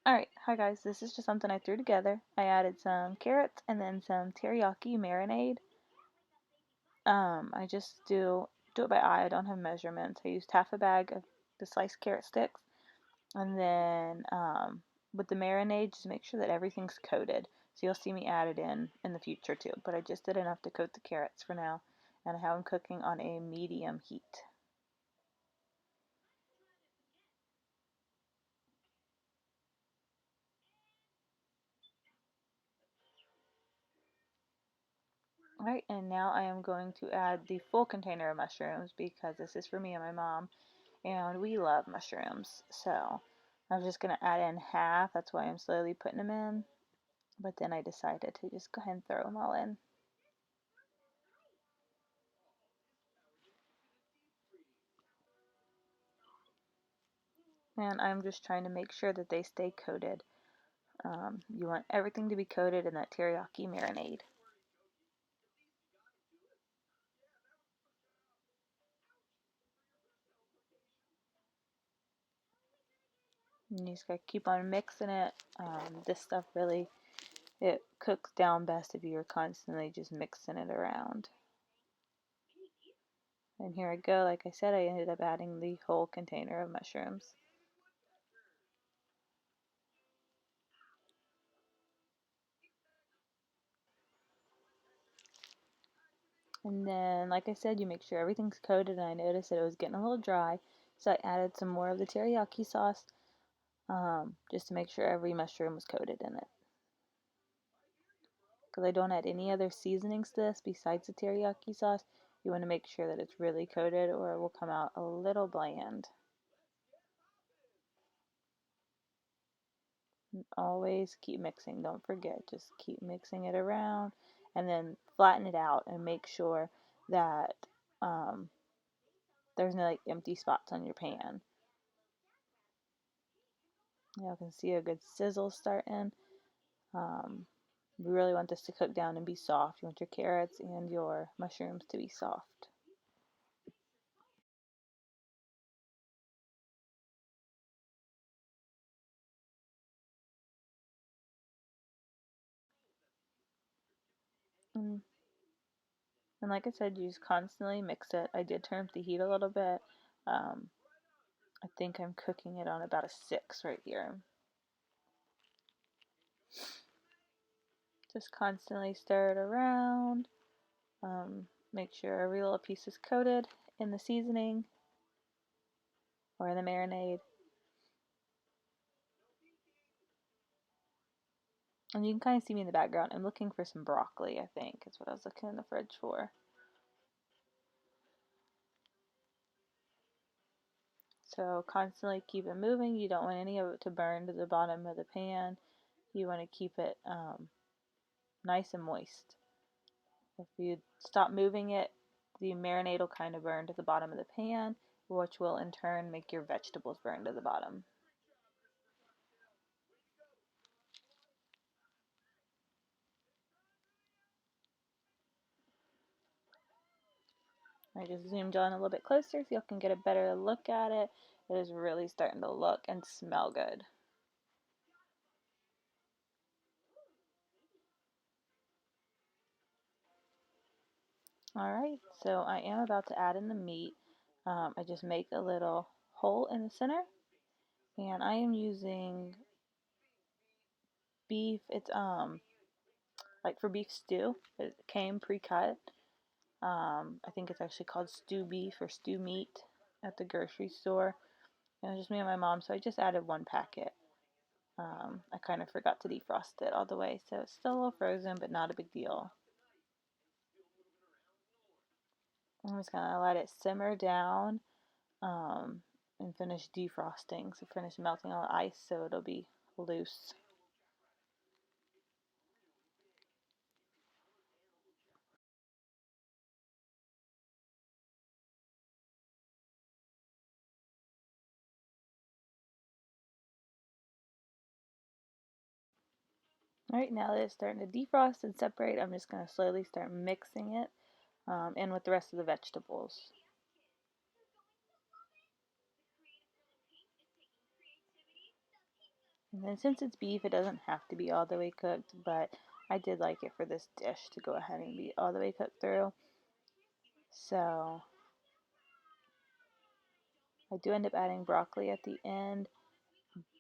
Alright, hi guys, this is just something I threw together. I added some carrots and then some teriyaki marinade. I just do it by eye, I don't have measurements. I used half a bag of the sliced carrot sticks, and then with the marinade, just make sure that everything's coated. So you'll see me add it in the future too, but I just did enough to coat the carrots for now, and I have them cooking on a medium heat. Alright, and now I am going to add the full container of mushrooms because this is for me and my mom, and we love mushrooms. So I'm just going to add in half. That's why I'm slowly putting them in. But then I decided to just go ahead and throw them all in. And I'm just trying to make sure that they stay coated. You want everything to be coated in that teriyaki marinade. And you just gotta keep on mixing it. This stuff really, it cooks down best if you're constantly just mixing it around. And here I go, like I said, I ended up adding the whole container of mushrooms. And then, like I said, you make sure everything's coated, and I noticed that it was getting a little dry, so I added some more of the teriyaki sauce, just to make sure every mushroom was coated in it. Because I don't add any other seasonings to this besides the teriyaki sauce, you want to make sure that it's really coated or it will come out a little bland. And always keep mixing, don't forget, just keep mixing it around, and then flatten it out and make sure that there's no like empty spots on your pan. You can see a good sizzle starting. You really want this to cook down and be soft. You want your carrots and your mushrooms to be soft. Mm. And like I said, you just constantly mix it. I did turn up the heat a little bit. I think I'm cooking it on about a 6 right here. Just constantly stir it around. Make sure every little piece is coated in the seasoning or in the marinade. And you can kind of see me in the background. I'm looking for some broccoli, I think, is what I was looking in the fridge for. So constantly keep it moving. You don't want any of it to burn to the bottom of the pan. You want to keep it nice and moist. If you stop moving it, the marinade will kind of burn to the bottom of the pan, which will in turn make your vegetables burn to the bottom. I just zoomed on a little bit closer so you can get a better look at it. It is really starting to look and smell good. Alright, so I am about to add in the meat. I just make a little hole in the center, and I am using beef. It's like for beef stew. It came pre-cut. I think it's actually called stew beef or stew meat at the grocery store. And it was just me and my mom, so I just added one packet. I kind of forgot to defrost it all the way, so it's still a little frozen, but not a big deal. I'm just gonna let it simmer down and finish defrosting, so finish melting all the ice so it'll be loose. Alright, now that it's starting to defrost and separate, I'm just going to slowly start mixing it in with the rest of the vegetables. And then since it's beef, it doesn't have to be all the way cooked, but I did like it for this dish to go ahead and be all the way cooked through. So I do end up adding broccoli at the end,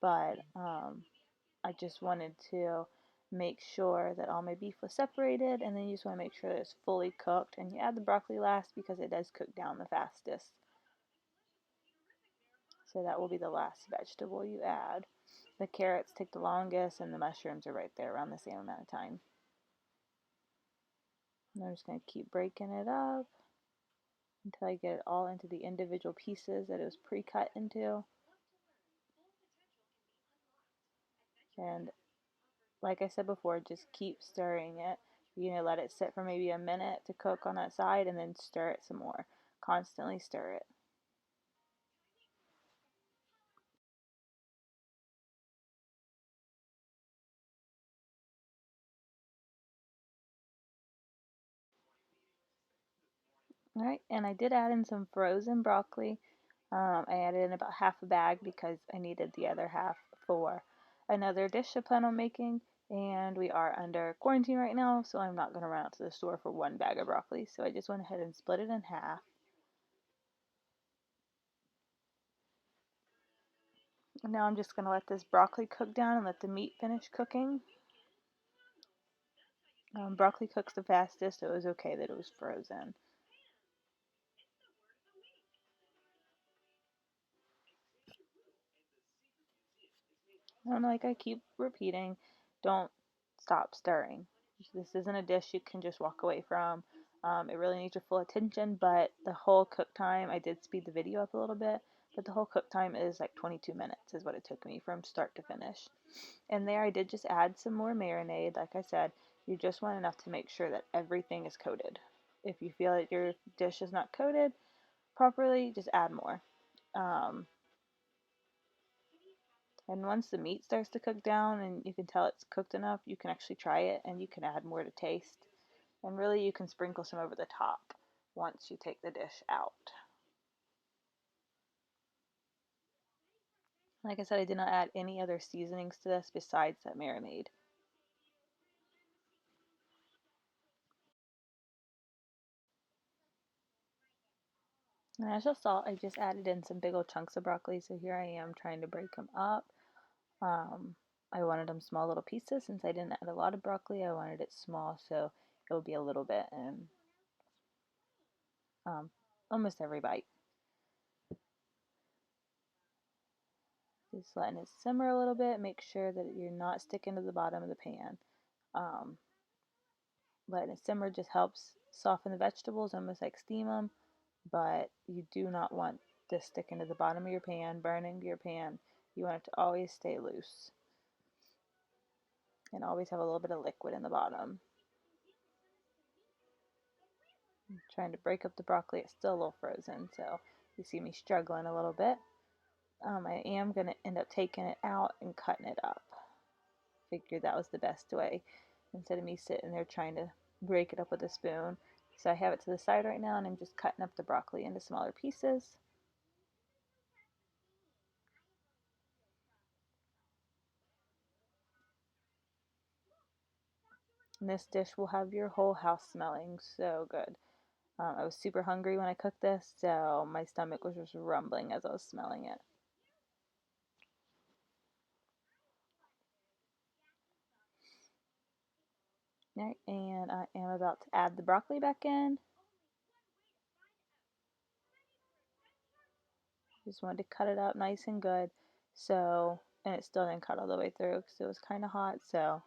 but I just wanted to make sure that all my beef was separated, and then you just want to make sure that it's fully cooked, and you add the broccoli last because it does cook down the fastest. So that will be the last vegetable you add. The carrots take the longest, and the mushrooms are right there around the same amount of time. And I'm just going to keep breaking it up until I get it all into the individual pieces that it was pre-cut into. And like I said before, just keep stirring it. You're going to let it sit for maybe a minute to cook on that side, and then stir it some more. Constantly stir it. Alright, and I did add in some frozen broccoli. I added in about half a bag because I needed the other half for another dish I plan on making. And we are under quarantine right now, so I'm not going to run out to the store for one bag of broccoli. So I just went ahead and split it in half. And now I'm just going to let this broccoli cook down and let the meat finish cooking. Broccoli cooks the fastest, so it was okay that it was frozen. And like I keep repeating, don't stop stirring. This isn't a dish you can just walk away from. It really needs your full attention, but the whole cook time, I did speed the video up a little bit, but the whole cook time is like 22 minutes is what it took me from start to finish. And there I did just add some more marinade. Like I said, you just want enough to make sure that everything is coated. If you feel that your dish is not coated properly, just add more. Um, And once the meat starts to cook down and you can tell it's cooked enough, you can actually try it and you can add more to taste. And really, you can sprinkle some over the top once you take the dish out. Like I said, I did not add any other seasonings to this besides that marinade. And as you saw, I just added in some big old chunks of broccoli, so here I am trying to break them up. Um, I wanted them small little pieces since I didn't add a lot of broccoli. I wanted it small, so it will be a little bit in almost every bite. Just letting it simmer a little bit. Make sure that you're not sticking to the bottom of the pan. Um, letting it simmer just helps soften the vegetables, almost like steam them. But you do not want this sticking to the bottom of your pan, burning your pan. You want it to always stay loose and always have a little bit of liquid in the bottom. I'm trying to break up the broccoli. It's still a little frozen, so you see me struggling a little bit. I am going to end up taking it out and cutting it up. Figured that was the best way instead of me sitting there trying to break it up with a spoon. So I have it to the side right now and I'm just cutting up the broccoli into smaller pieces. And this dish will have your whole house smelling so good. I was super hungry when I cooked this, so my stomach was just rumbling as I was smelling it. Alright, and I am about to add the broccoli back in. Just wanted to cut it up nice and good. So, and it still didn't cut all the way through because it was kind of hot. So,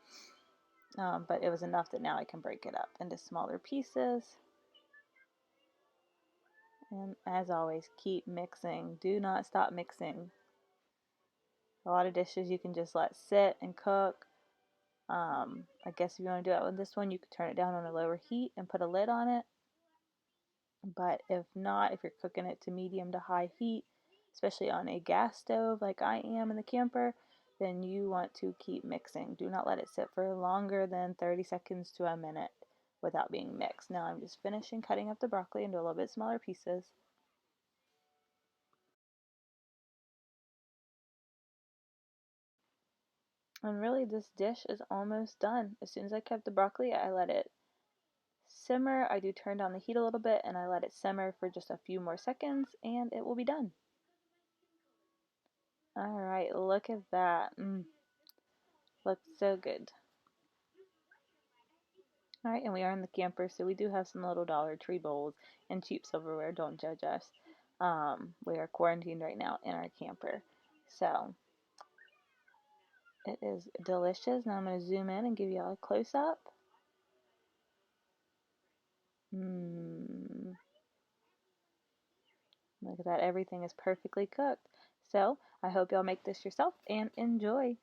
but it was enough that now I can break it up into smaller pieces. And as always, keep mixing. Do not stop mixing. A lot of dishes you can just let sit and cook. I guess if you want to do it with this one, you could turn it down on a lower heat and put a lid on it. But if not, if you're cooking it to medium to high heat, especially on a gas stove like I am in the camper, then you want to keep mixing. Do not let it sit for longer than 30 seconds to a minute without being mixed. Now I'm just finishing cutting up the broccoli into a little bit smaller pieces. And really, this dish is almost done. As soon as I cut the broccoli, I let it simmer. I do turn down the heat a little bit and I let it simmer for just a few more seconds and it will be done. Alright, look at that. Looks so good. Alright, and we are in the camper, so we do have some little Dollar Tree bowls and cheap silverware. Don't judge us. We are quarantined right now in our camper. So, it is delicious. Now I'm going to zoom in and give you all a close-up. Look at that. Everything is perfectly cooked. So, I hope y'all make this yourself and enjoy.